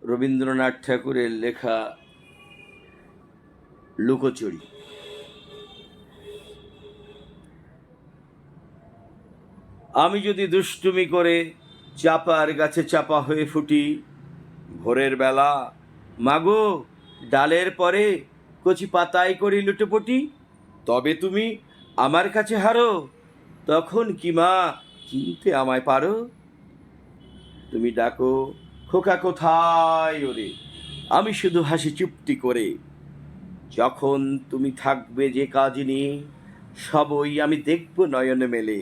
রবীন্দ্রনাথ ঠাকুরের লেখা লুকোচুরি। আমি যদি দুষ্টুমি করে চাপার গাছে চাপা হয়ে ফুটি, ভোরের বেলা মাগো ডালের পরে কচি পাতায় করি লুটোপুটি, তবে তুমি আমার কাছে হারো, তখন কি মা চিনতে আমায় পারো? তুমি ডাকো খোকা কোথায় ওরে, আমি শুধু হাসি চুপটি করে। যখন তুমি থাকবে যে কাজ নিয়ে, সবই আমি দেখব নয়নে মেলে।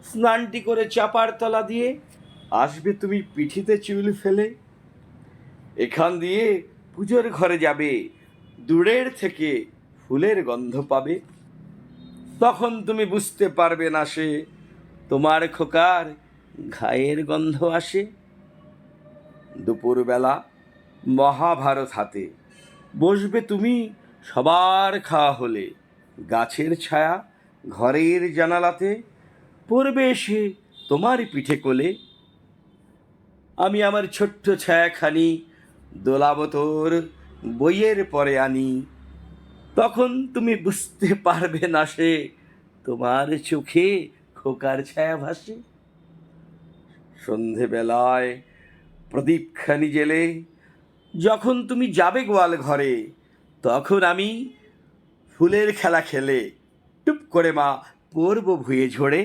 স্নানটি করে চাপার তলা দিয়ে আসবে তুমি পিঠিতে চুল ফেলে। এখান দিয়ে পুজোর ঘরে যাবে, দূরের থেকে ফুলের গন্ধ পাবে। তখন তুমি বুঝতে পারবে না সে তোমার খোকার ঘায়ের গন্ধ আসে। দুপুরবেলা মহাভারত হাতে বসবে তুমি, সবার খাওয়া হলে গাছের ছায়া ঘরের জানালাতে পড়বে এসে তোমার পিঠে কোলে। আমি আমার ছোট্ট ছায়াখানি দোলাবো তোর বইয়ের পরে আনি। তখন তুমি বুঝতে পারবে না সে তোমার চোখে খোকার ছায়া ভাসে। সন্ধেবেলায় প্রদীপখানি জেলে যখন তুমি যাবে গোয়াল ঘরে, তখন আমি ফুলের খেলা খেলে টুপ করে মা পড়ব ভুয়ে ঝরে।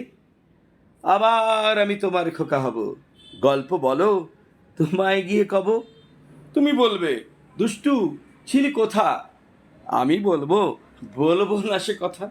আবার আমি তোমার খোকা হব, গল্প বলো তোমায় গিয়ে কব। তুমি বলবে দুষ্টু ছিলি কোথা, আমি বলবো বলবো না সে কথা।